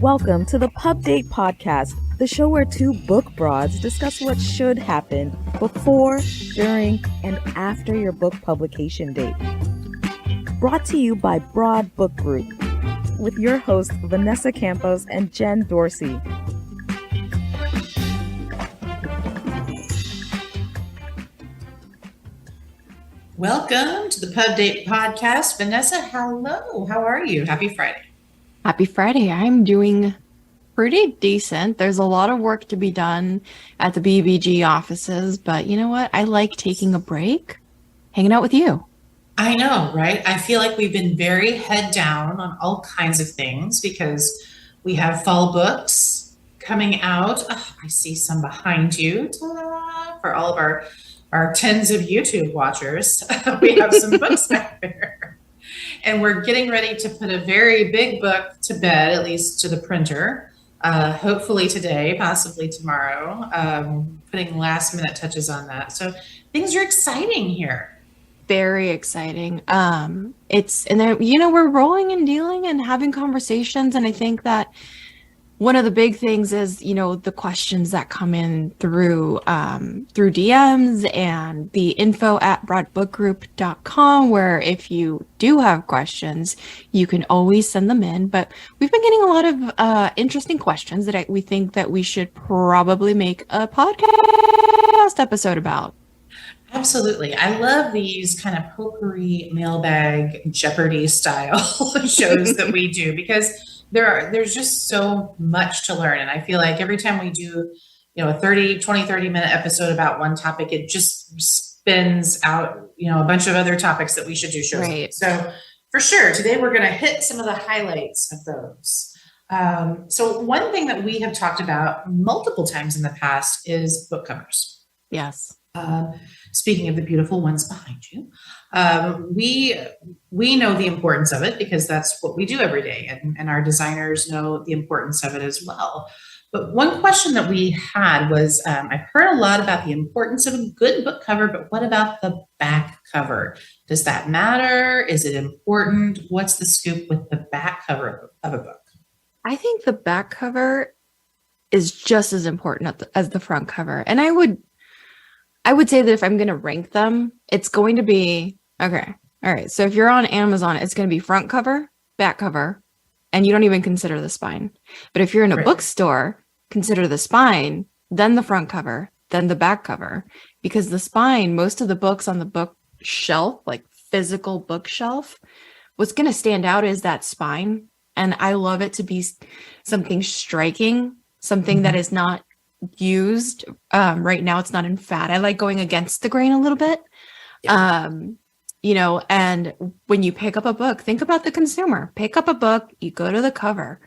Welcome to the Pub Date Podcast, the show where two book broads discuss what should happen before, during, and after your book publication date. Brought to you by Broad Book Group, with your hosts Vanessa Campos and Jen Dorsey. Welcome to the Pub Date Podcast. Vanessa, hello. How are you? Happy Friday. Happy Friday. I'm doing pretty decent. There's a lot of work to be done at the BBG offices, but you know what? I like taking a break, hanging out with you. I know, right? I feel like we've been very head down on all kinds of things because we have fall books coming out. Oh, I see some behind you. Ta-da! For all of our tens of YouTube watchers. We have some books back there. And we're getting ready to put a very big book to bed, at least to the printer. Hopefully today, possibly tomorrow. Putting last minute touches on that. So things are exciting here. Very exciting. We're rolling and dealing and having conversations. And I think that one of the big things is, the questions that come in through DMs and the info@broadbookgroup.com, where if you do have questions, you can always send them in. But we've been getting a lot of interesting questions that we think that we should probably make a podcast episode about. Absolutely. I love these kind of potpourri mailbag Jeopardy style shows that we do because there's just so much to learn. And I feel like every time we do, a 30 minute episode about one topic, it just spins out, a bunch of other topics that we should do shows. Right. So for sure, today we're going to hit some of the highlights of those. So one thing that we have talked about multiple times in the past is book covers. Yes. Speaking of the beautiful ones behind you, we know the importance of it because that's what we do every day, and our designers know the importance of it as well. But one question that we had was, I've heard a lot about the importance of a good book cover, but what about the back cover? Does that matter? Is it important? What's the scoop with the back cover of a book? I think the back cover is just as important as the front cover. And I would say that if I'm going to rank them, it's going to be, okay. All right. So if you're on Amazon, it's going to be front cover, back cover, and you don't even consider the spine. But if you're in a bookstore, consider the spine, then the front cover, then the back cover, because the spine, most of the books on the bookshelf, like physical bookshelf, what's going to stand out is that spine. And I love it to be something striking, something that is not used right now. It's not in fad. I like going against the grain a little bit. And when you pick up a book, think about the consumer. Pick up a book, you go to the cover,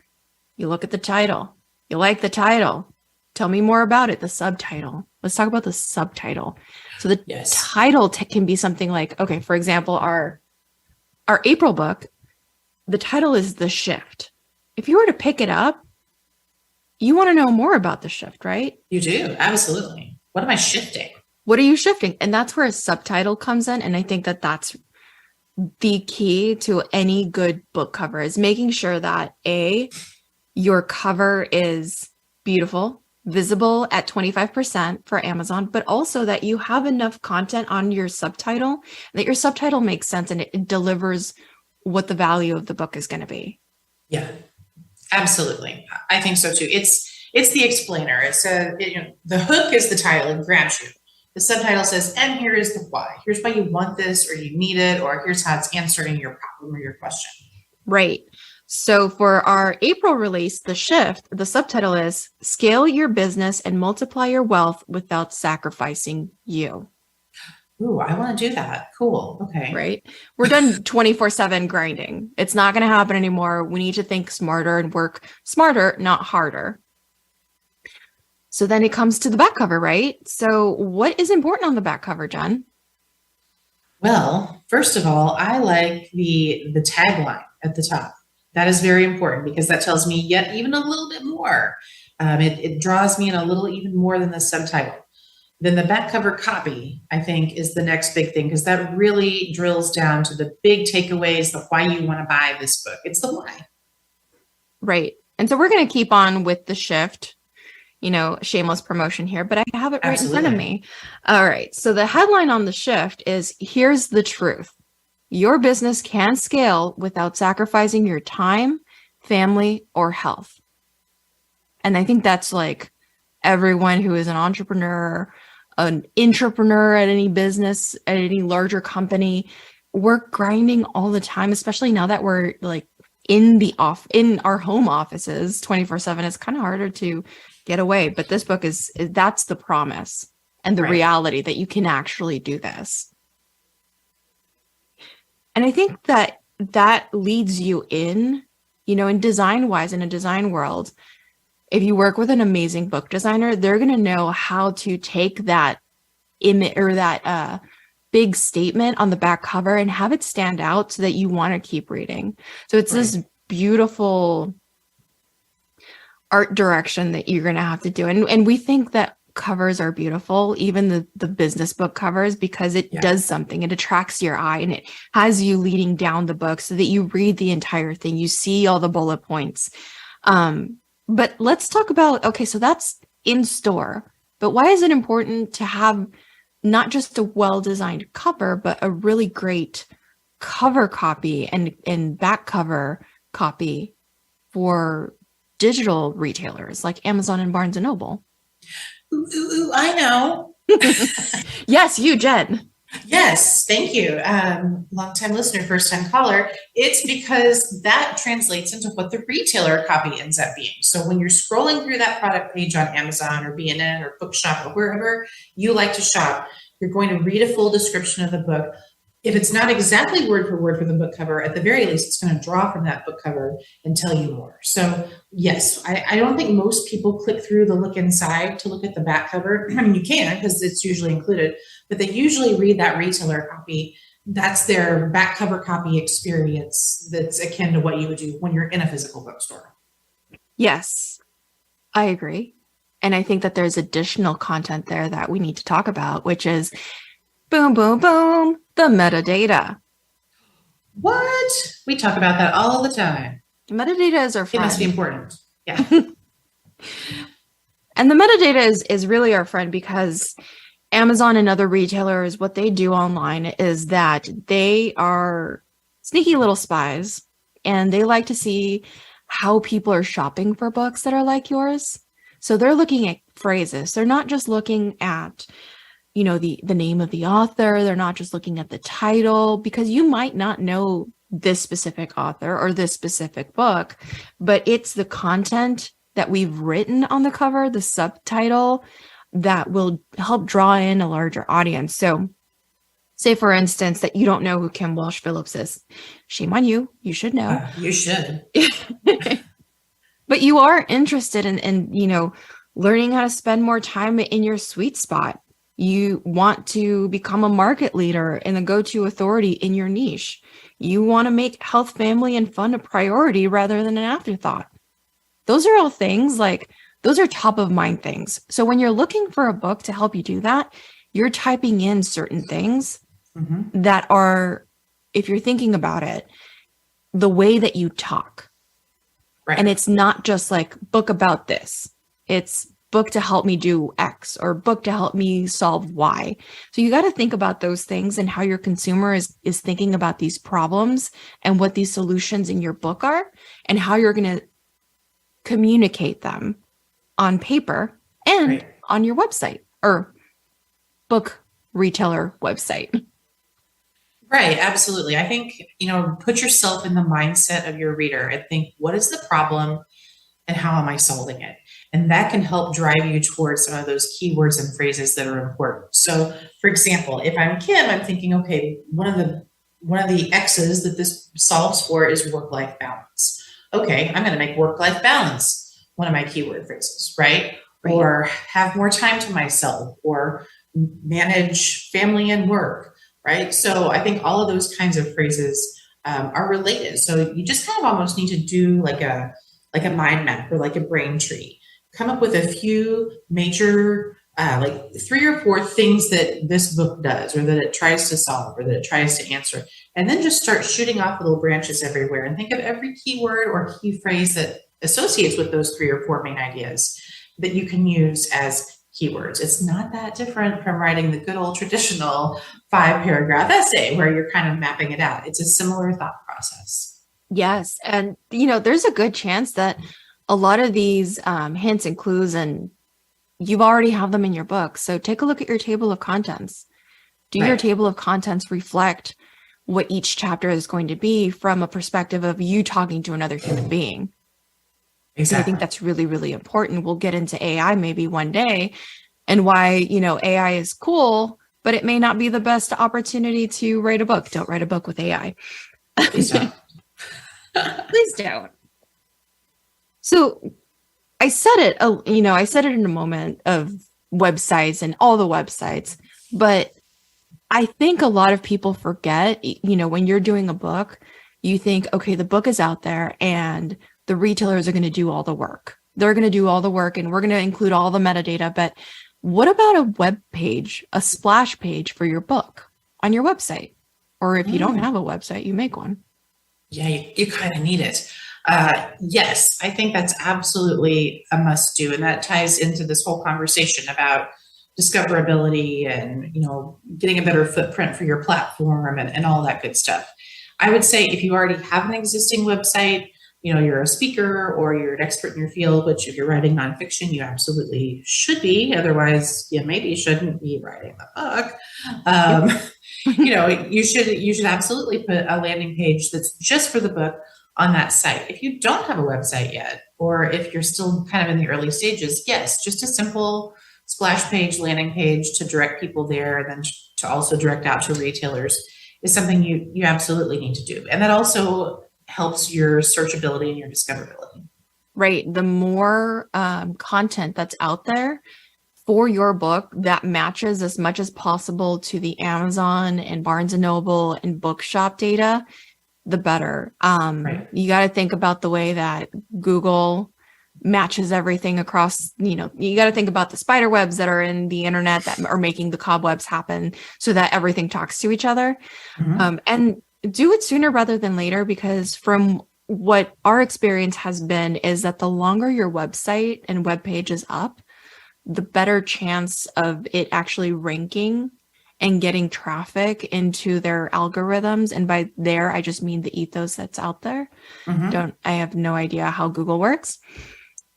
you look at the title, you like the title, tell me more about it, the subtitle. Let's talk about the subtitle. So the title can be something like, okay, for example, our April book, the title is The Shift. If you were to pick it up, you want to know more about the shift, right? You do. Absolutely. What am I shifting? What are you shifting? And that's where a subtitle comes in. And I think that that's the key to any good book cover, is making sure that your cover is beautiful, visible at 25% for Amazon, but also that you have enough content on your subtitle, that your subtitle makes sense and it delivers what the value of the book is going to be. Yeah. Absolutely. I think so too. It's the explainer. It's the hook is the title and grabs you. The subtitle says, and here is the why. Here's why you want this or you need it, or here's how it's answering your problem or your question. Right. So for our April release, The Shift, the subtitle is Scale Your Business and Multiply Your Wealth Without Sacrificing You. Ooh, I want to do that. Cool. Okay. Right. We're done 24/7 grinding. It's not going to happen anymore. We need to think smarter and work smarter, not harder. So then it comes to the back cover, right? So what is important on the back cover, Jen? Well, first of all, I like the tagline at the top. That is very important because that tells me yet even a little bit more. It draws me in a little even more than the subtitle. Then the back cover copy, I think, is the next big thing because that really drills down to the big takeaways, the why you want to buy this book. It's the why. Right. And so we're going to keep on with the shift, shameless promotion here, but I have it right in front of me. All right. So the headline on the shift is, here's the truth. Your business can scale without sacrificing your time, family, or health. And I think that's like everyone who is an entrepreneur, an intrapreneur at any business, at any larger company, we're grinding all the time, especially now that we're like in our home offices 24/7. It's kind of harder to get away. But this book that's the promise and the reality that you can actually do this. And I think that leads you in design wise, in a design world. If you work with an amazing book designer, they're going to know how to take that image or that big statement on the back cover and have it stand out so that you want to keep reading. So it's this beautiful art direction that you're going to have to do. And we think that covers are beautiful, even the business book covers, because it does something. It attracts your eye and it has you leading down the book so that you read the entire thing. You see all the bullet points. But let's talk about, okay, so that's in store, but why is it important to have not just a well-designed cover, but a really great cover copy and back cover copy for digital retailers like Amazon and Barnes & Noble? Ooh, I know. Yes, you, Jen. Yes, thank you. Long-time listener, first-time caller. It's because that translates into what the retailer copy ends up being. So when you're scrolling through that product page on Amazon or B&N or Bookshop or wherever you like to shop, you're going to read a full description of the book. If it's not exactly word for word for the book cover, at the very least, it's going to draw from that book cover and tell you more. So yes, I don't think most people click through the look inside to look at the back cover. I mean, you can because it's usually included, but they usually read that retailer copy. That's their back cover copy experience that's akin to what you would do when you're in a physical bookstore. Yes, I agree. And I think that there's additional content there that we need to talk about, which is boom, boom, boom, the metadata. What? We talk about that all the time. Metadata is our friend. It must be important. Yeah. And the metadata is really our friend, because Amazon and other retailers, what they do online is that they are sneaky little spies, and they like to see how people are shopping for books that are like yours. So they're looking at phrases. They're not just looking at the name of the author. They're not just looking at the title, because you might not know this specific author or this specific book, but it's the content that we've written on the cover, the subtitle, that will help draw in a larger audience. So say, for instance, that you don't know who Kim Walsh Phillips is. Shame on you. You should know. You should. But you are interested in learning how to spend more time in your sweet spot. You want to become a market leader and a go-to authority in your niche. You want to make health, family, and fun a priority rather than an afterthought. Those are all things those are top of mind things. So when you're looking for a book to help you do that, you're typing in certain things that are, if you're thinking about it, the way that you talk. Right. And it's not just like book about this. It's book to help me do X or book to help me solve Y. So you got to think about those things and how your consumer is thinking about these problems and what these solutions in your book are and how you're going to communicate them on paper and on your website or book retailer website. Right. Absolutely. I think, put yourself in the mindset of your reader and think, what is the problem and how am I solving it? And that can help drive you towards some of those keywords and phrases that are important. So, for example, if I'm Kim, I'm thinking, okay, one of the X's that this solves for is work-life balance. Okay, I'm going to make work-life balance one of my keyword phrases, right? Or have more time to myself, or manage family and work, right? So I think all of those kinds of phrases are related. So you just kind of almost need to do like a mind map or like a brain tree. Come up with a few major, like 3 or 4 things that this book does, or that it tries to solve, or that it tries to answer. And then just start shooting off little branches everywhere and think of every keyword or key phrase that associates with those 3 or 4 main ideas that you can use as keywords. It's not that different from writing the good old traditional 5-paragraph essay where you're kind of mapping it out. It's a similar thought process. Yes. And, there's a good chance that a lot of these hints and clues, and you already have them in your book. So take a look at your table of contents. Do your table of contents reflect what each chapter is going to be from a perspective of you talking to another human being? Exactly. So I think that's really, really important. We'll get into AI maybe one day, and why, AI is cool, but it may not be the best opportunity to write a book. Don't write a book with AI. Please don't. Please don't. So I said it, I said it in a moment of websites and all the websites, but I think a lot of people forget, when you're doing a book, you think, okay, the book is out there and the retailers are going to do all the work. They're going to do all the work and we're going to include all the metadata. But what about a web page, a splash page for your book on your website? Or if you don't have a website, you make one. Yeah, you kind of need it. Yes, I think that's absolutely a must do. And that ties into this whole conversation about discoverability and, getting a better footprint for your platform and all that good stuff. I would say if you already have an existing website, you're a speaker or you're an expert in your field, which if you're writing nonfiction, you absolutely should be. Otherwise, you maybe shouldn't be writing the book. You should absolutely put a landing page that's just for the book on that site. If you don't have a website yet, or if you're still kind of in the early stages, yes, just a simple splash page, landing page to direct people there, and then to also direct out to retailers is something you absolutely need to do. And that also helps your searchability and your discoverability. Right. The more content that's out there for your book that matches as much as possible to the Amazon and Barnes and Noble and bookshop data, the better. You got to think about the way that Google matches everything across, you got to think about the spider webs that are in the internet that are making the cobwebs happen so that everything talks to each other. And do it sooner rather than later, because from what our experience has been is that the longer your website and web page is up, the better chance of it actually ranking and getting traffic into their algorithms. And by there, I just mean the ethos that's out there. I have no idea how Google works.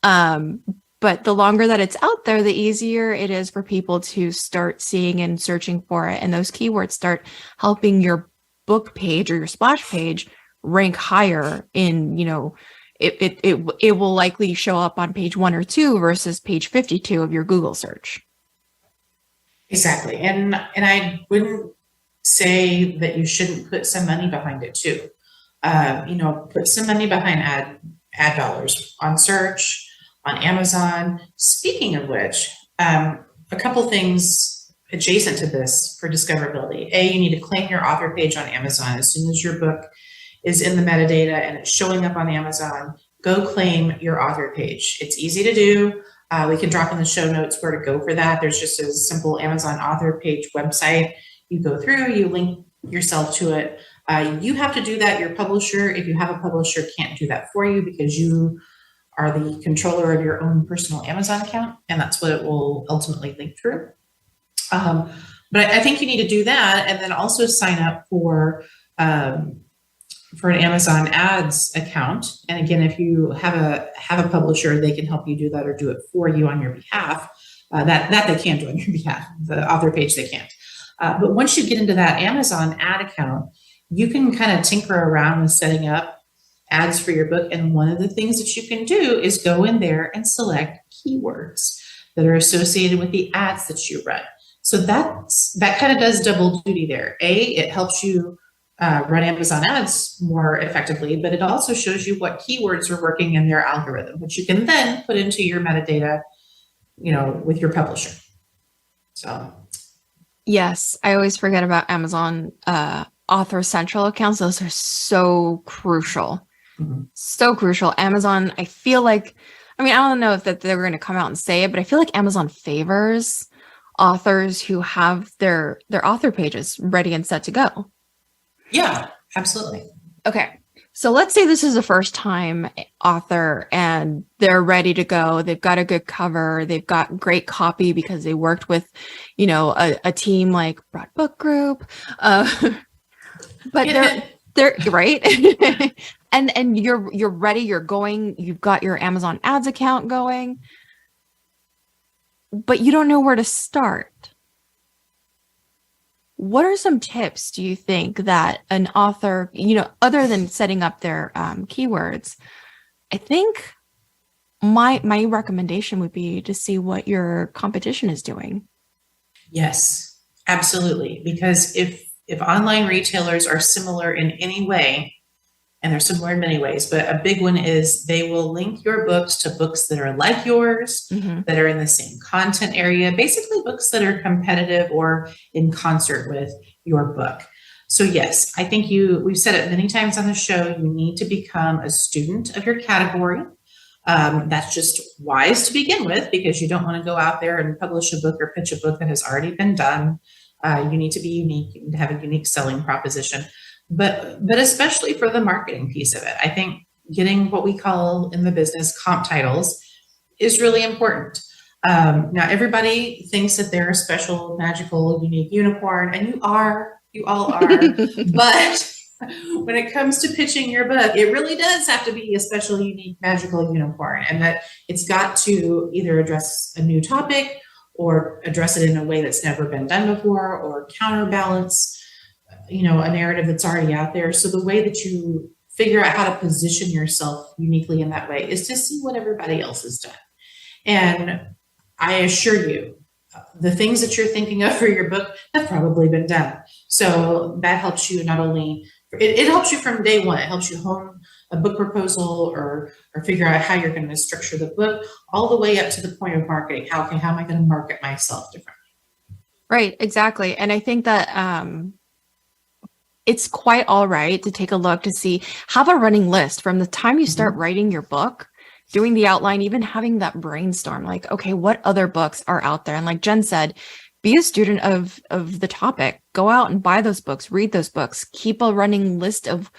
But the longer that it's out there, the easier it is for people to start seeing and searching for it. And those keywords start helping your book page or your splash page rank higher in, it will likely show up on page 1 or 2 versus page 52 of your Google search. Exactly. And I wouldn't say that you shouldn't put some money behind it too. Put some money behind ad dollars on search, on Amazon. Speaking of which, a couple things adjacent to this for discoverability. You need to claim your author page on Amazon. As soon as your book is in the metadata and it's showing up on Amazon, go claim your author page. It's easy to do. We can drop in the show notes where to go for that. There's just a simple Amazon author page website. You go through, you link yourself to it. You have to do that. Your publisher, if you have a publisher, can't do that for you because you are the controller of your own personal Amazon account, and that's what it will ultimately link through. But I think you need to do that, and then also sign up for an Amazon ads account. And again, if you have a publisher, they can help you do that or do it for you on your behalf. That they can do on your behalf. The author page they can't. But once you get into that Amazon ad account, you can kind of tinker around with setting up ads for your book. And one of the things that you can do is go in there and select keywords that are associated with the ads that you run. So that kind of does double duty there. It helps you run Amazon ads more effectively, but it also shows you what keywords are working in their algorithm, which you can then put into your metadata, with your publisher. So. Yes, I always forget about Amazon Author Central accounts. Those are so crucial. So crucial. Amazon, I feel like, I don't know if that they're going to come out and say it, but I feel like Amazon favors authors who have their author pages ready and set to go. Yeah, absolutely. Okay. So let's say this is a first time author and they're ready to go. They've got a good cover. They've got great copy because they worked with, a team like Broad Book Group. But they're right. and you're ready. You're going, you've got your Amazon ads account going, but you don't know where to start. What are some tips do you think that an author, other than setting up their keywords? I think my recommendation would be to see what your competition is doing. Yes, absolutely. Because if online retailers are similar in any way, and they're similar in many ways, but a big one is they will link your books to books that are like yours, that are in the same content area, basically books that are competitive or in concert with your book. So yes, I think we've said it many times on the show, you need to become a student of your category. That's just wise to begin with, because you don't want to go out there and publish a book or pitch a book that has already been done. You need to be unique and have a unique selling proposition. But especially for the marketing piece of it, I think getting what we call in the business comp titles is really important. Now, everybody thinks that they're a special, magical, unique unicorn, and you all are. But when it comes to pitching your book, it really does have to be a special, unique, magical unicorn, and that it's got to either address a new topic or address it in a way that's never been done before, or counterbalance a narrative that's already out there. So the way that you figure out how to position yourself uniquely in that way is to see what everybody else has done. And I assure you, the things that you're thinking of for your book have probably been done. So that helps you not only, it helps you from day one. It helps you hone a book proposal or figure out how you're going to structure the book, all the way up to the point of marketing. How am I going to market myself differently? Right, exactly. And I think that it's quite all right to take a look to see, have a running list from the time you start writing your book, doing the outline, even having that brainstorm, like, okay, what other books are out there? And like Jen said, be a student of the topic, go out and buy those books, read those books, keep a running list of,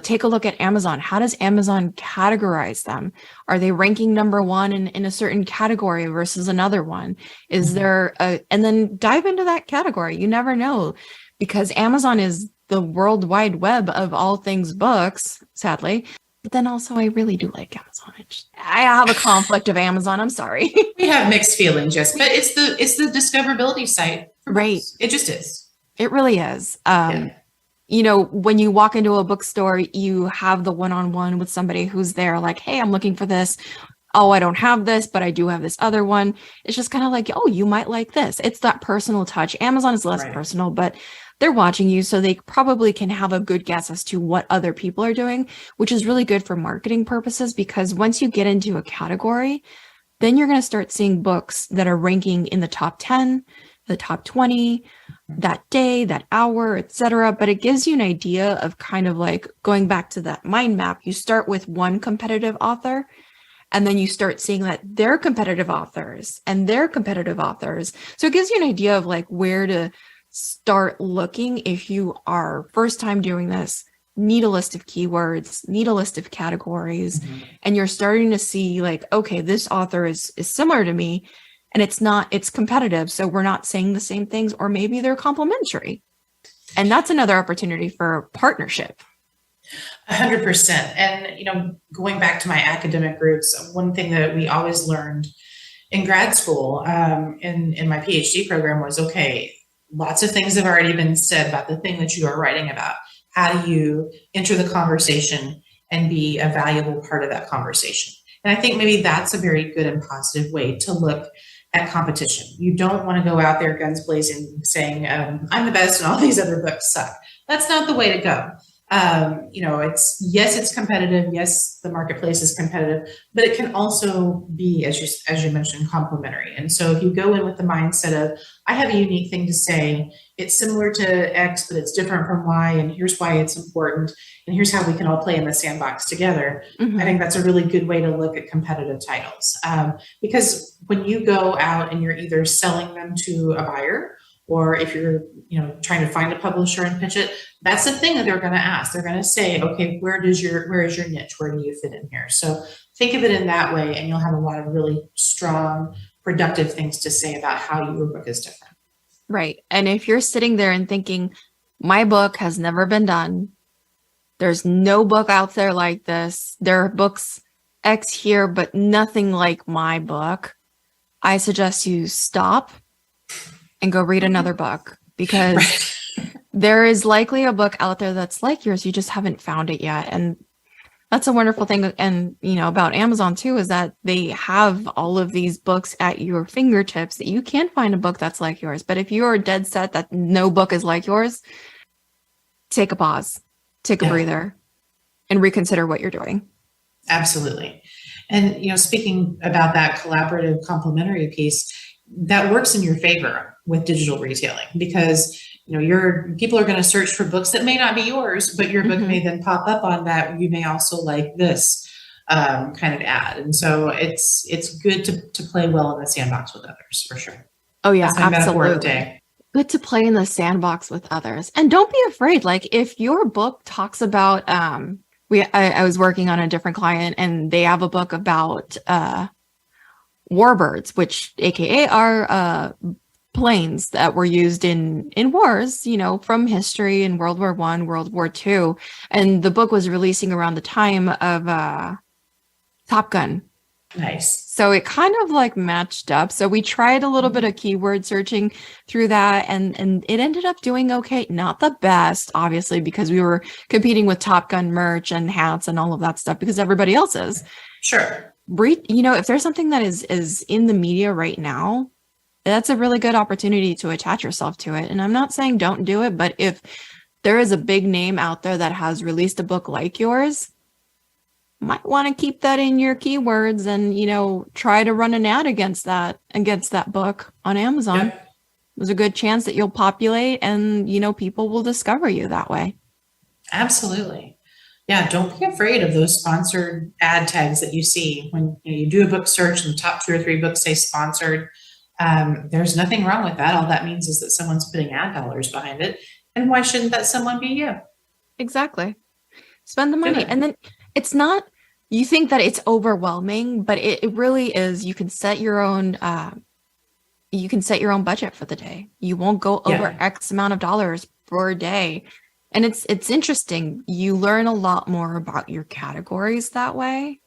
take a look at Amazon. How does Amazon categorize them? Are they ranking number one in a certain category versus another one? Is there and then dive into that category. You never know, because Amazon is the world wide web of all things books, sadly. But then also, I really do like Amazon. I have a conflict of Amazon. I'm sorry. We have mixed feelings, Jess, but it's the discoverability site. Right. Books. It just is. It really is. When you walk into a bookstore, you have the one-on-one with somebody who's there like, hey, I'm looking for this. Oh, I don't have this, but I do have this other one. It's just kind of like, oh, you might like this. It's that personal touch. Amazon is less personal, but they're watching you, so they probably can have a good guess as to what other people are doing, which is really good for marketing purposes, because once you get into a category, then you're going to start seeing books that are ranking in the top 10, the top 20, that day, that hour, etc. But it gives you an idea of kind of like going back to that mind map. You start with one competitive author, and then you start seeing that they're competitive authors and they're competitive authors. So it gives you an idea of like where to start looking if you are first time doing this. Need a list of keywords, need a list of categories, and you're starting to see like, okay, this author is similar to me, and it's competitive, so we're not saying the same things, or maybe they're complementary, and that's another opportunity for partnership. 100%. And going back to my academic roots, one thing that we always learned in grad school, in my PhD program, was okay, lots of things have already been said about the thing that you are writing about. How do you enter the conversation and be a valuable part of that conversation? And I think maybe that's a very good and positive way to look at competition. You don't want to go out there guns blazing saying, I'm the best and all these other books suck. That's not the way to go. It's competitive. Yes, the marketplace is competitive, but it can also be, as you mentioned, complementary. And so if you go in with the mindset of, I have a unique thing to say, it's similar to X, but it's different from Y, and here's why it's important, and here's how we can all play in the sandbox together. I think that's a really good way to look at competitive titles. Because when you go out and you're either selling them to a buyer or if you're, trying to find a publisher and pitch it, that's the thing that they're going to ask. They're going to say, okay, where is your niche? Where do you fit in here? So think of it in that way, and you'll have a lot of really strong, productive things to say about how your book is different. Right. And if you're sitting there and thinking, my book has never been done, there's no book out there like this, there are books X here, but nothing like my book, I suggest you stop and go read another book, because there is likely a book out there that's like yours. You just haven't found it yet. And that's a wonderful thing. And, about Amazon too, is that they have all of these books at your fingertips that you can find a book that's like yours. But if you are dead set that no book is like yours, take a pause, take a breather, and reconsider what you're doing. Absolutely. And, speaking about that collaborative complementary piece, that works in your favor with digital retailing, because your people are going to search for books that may not be yours, but your book may then pop up on that. You may also like this kind of ad. And so it's good to play well in the sandbox with others, for sure. Oh yeah, that's my metaphor of the day. Good to play in the sandbox with others. And don't be afraid. Like, if your book talks about, I was working on a different client, and they have a book about warbirds, which AKA are planes that were used in wars, from history in World War I, World War II. And the book was releasing around the time of Top Gun. Nice. So it kind of like matched up. So we tried a little bit of keyword searching through that, and it ended up doing okay. Not the best, obviously, because we were competing with Top Gun merch and hats and all of that stuff, because everybody else is. Sure. If there's something that is in the media right now, that's a really good opportunity to attach yourself to it. And I'm not saying don't do it, but if there is a big name out there that has released a book like yours, might want to keep that in your keywords and, try to run an ad against that book on Amazon. Yep. There's a good chance that you'll populate and, people will discover you that way. Absolutely. Yeah, don't be afraid of those sponsored ad tags that you see when you do a book search and the top 2 or 3 books say sponsored. There's nothing wrong with that. All that means is that someone's putting ad dollars behind it. And why shouldn't that someone be you? Exactly. Spend the money. And then it's not, you think that it's overwhelming, but it really is. You can set your own budget for the day. You won't go over X amount of dollars per day. And it's interesting. You learn a lot more about your categories that way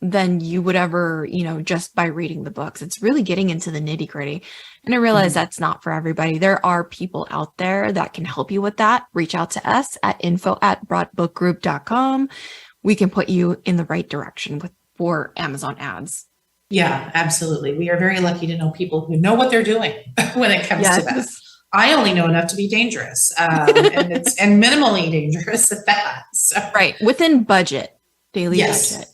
than you would ever, just by reading the books. It's really getting into the nitty gritty. And I realize that's not for everybody. There are people out there that can help you with that. Reach out to us at info@broadbookgroup.com. We can put you in the right direction for Amazon ads. Yeah, absolutely. We are very lucky to know people who know what they're doing when it comes to that. I only know enough to be dangerous, and minimally dangerous at that. So. Right, within budget, daily budget.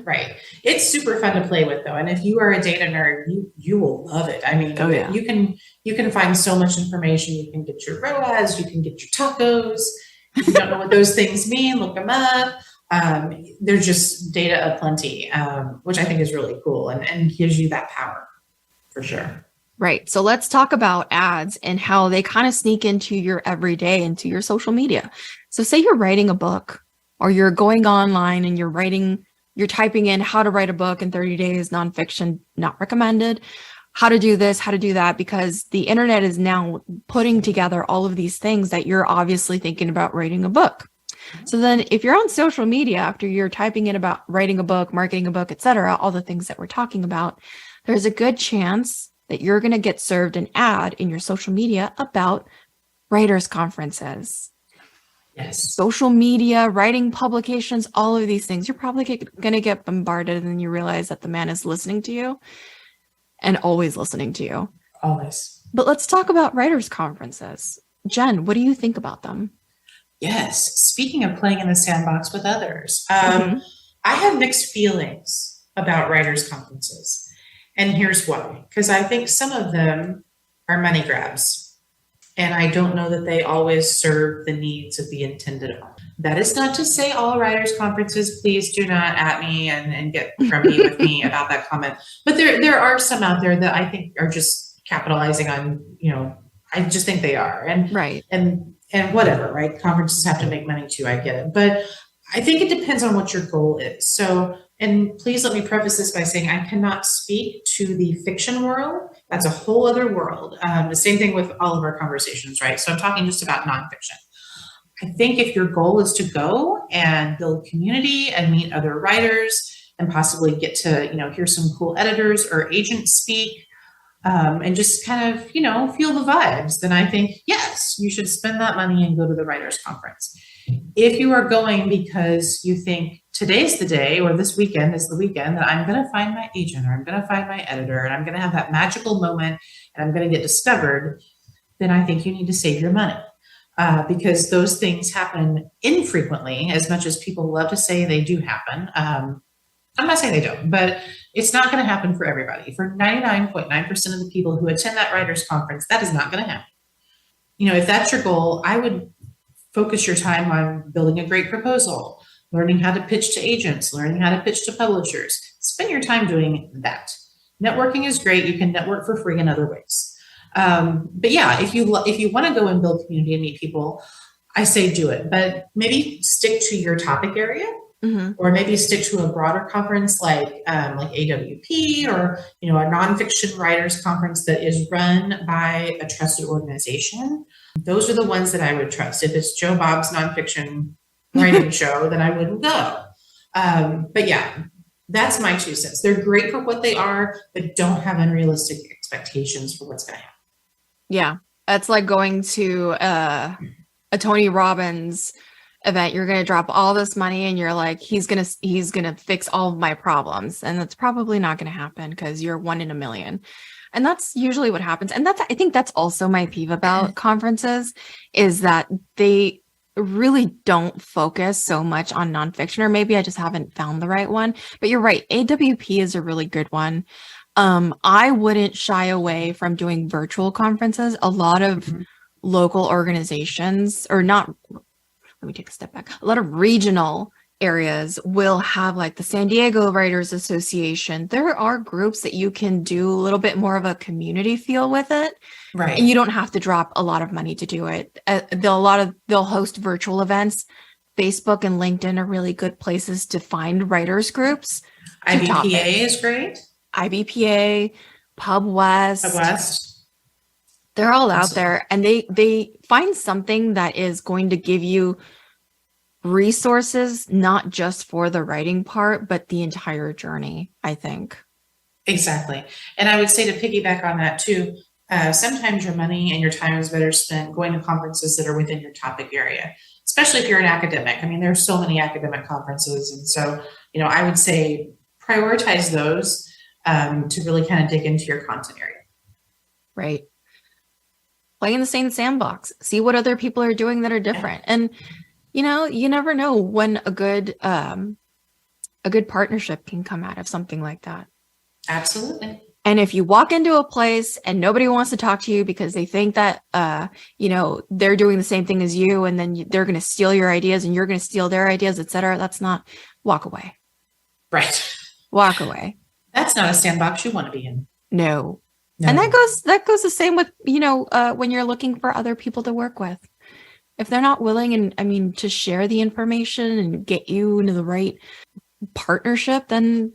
Right. It's super fun to play with, though, and if you are a data nerd, you will love it. I mean, you can find so much information. You can get your ROAS, you can get your tacos. If you don't know what those things mean, look them up. There's just data aplenty, which I think is really cool and gives you that power for sure. Right. So let's talk about ads and how they kind of sneak into your everyday, into your social media. So say you're writing a book, or you're going online and you're typing in how to write a book in 30 days, nonfiction, not recommended, how to do this, how to do that, because the internet is now putting together all of these things that you're obviously thinking about writing a book. So then if you're on social media, after you're typing in about writing a book, marketing a book, etc., all the things that we're talking about, there's a good chance that you're going to get served an ad in your social media about writers' conferences. Yes. Social media, writing publications, all of these things. You're probably going to get bombarded, and then you realize that the man is listening to you and always listening to you. Always. But let's talk about writers' conferences. Jen, what do you think about them? Yes. Speaking of playing in the sandbox with others, I have mixed feelings about writers' conferences. And here's why. Because I think some of them are money grabs. And I don't know that they always serve the needs of the intended audience. That is not to say all writers' conferences, please do not at me and get grumpy with me about that comment. But there are some out there that I think are just capitalizing on, I just think they are. And Right. and whatever, right? Conferences have to make money too. I get it. But I think it depends on what your goal is. So, and please let me preface this by saying I cannot speak to the fiction world. That's a whole other world. The same thing with all of our conversations, right? So I'm talking just about nonfiction. I think if your goal is to go and build community and meet other writers and possibly get to, hear some cool editors or agents speak, and just kind of, feel the vibes, then I think, yes, you should spend that money and go to the writers conference. If you are going because you think today's the day or this weekend is the weekend that I'm going to find my agent or I'm going to find my editor and I'm going to have that magical moment and I'm going to get discovered, then I think you need to save your money. Because those things happen infrequently, as much as people love to say they do happen. I'm not saying they don't, but it's not going to happen for everybody. For 99.9% of the people who attend that writers conference, that is not going to happen. If that's your goal, I would focus your time on building a great proposal, learning how to pitch to agents, learning how to pitch to publishers. Spend your time doing that. Networking is great. You can network for free in other ways. But yeah, if you want to go and build community and meet people, I say do it, but maybe stick to your topic area, or maybe stick to a broader conference like AWP or, a nonfiction writers conference that is run by a trusted organization. Those are the ones that I would trust. If it's Joe Bob's nonfiction writing show, then I wouldn't go. But yeah, that's my 2 cents. They're great for what they are, but don't have unrealistic expectations for what's going to happen. Yeah, that's like going to a Tony Robbins event. You're going to drop all this money and you're like, he's going to fix all of my problems. And that's probably not going to happen because you're 1 in a million. And that's usually what happens. And I think that's also my peeve about conferences, is that they really don't focus so much on nonfiction, or maybe I just haven't found the right one. But you're right. AWP is a really good one. I wouldn't shy away from doing virtual conferences. A lot of local organizations, or not, let me take a step back. A lot of regional areas will have like the San Diego Writers Association. There are groups that you can do a little bit more of a community feel with it. Right. And you don't have to drop a lot of money to do it. They'll host virtual events. Facebook and LinkedIn are really good places to find writers groups. IBPA is great. IBPA, Pub West. Pub West. They're all out there, and they find something that is going to give you resources, not just for the writing part, but the entire journey, I think. Exactly. And I would say, to piggyback on that too, sometimes your money and your time is better spent going to conferences that are within your topic area, especially if you're an academic. I mean, there's so many academic conferences. And so, I would say prioritize those to really kind of dig into your content area. Right. Play in the same sandbox, see what other people are doing that are different. And, you never know when a good partnership can come out of something like that. Absolutely. And if you walk into a place and nobody wants to talk to you because they think that, they're doing the same thing as you, and then they're going to steal your ideas and you're going to steal their ideas, et cetera, that's not, walk away. Right. Walk away. That's not a sandbox you want to be in. No. And that goes the same with, when you're looking for other people to work with. If they're not willing to share the information and get you into the right partnership, then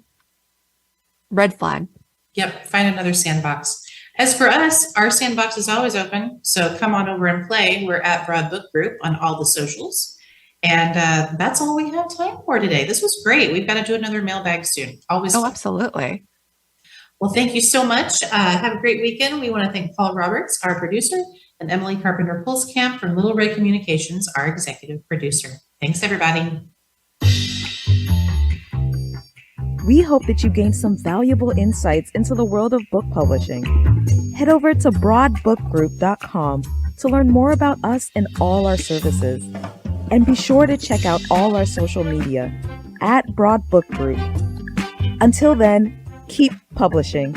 red flag. Yep. Find another sandbox. As for us, our sandbox is always open. So come on over and play. We're at Broad Book Group on all the socials. And that's all we have time for today. This was great. We've got to do another mailbag soon. Always. Oh, absolutely. Well, thank you so much. Have a great weekend. We want to thank Paul Roberts, our producer, and Emily Carpenter-Pulskamp from Little Ray Communications, our executive producer. Thanks, everybody. We hope that you gained some valuable insights into the world of book publishing. Head over to broadbookgroup.com to learn more about us and all our services. And be sure to check out all our social media at Broad Book Group. Until then, keep publishing.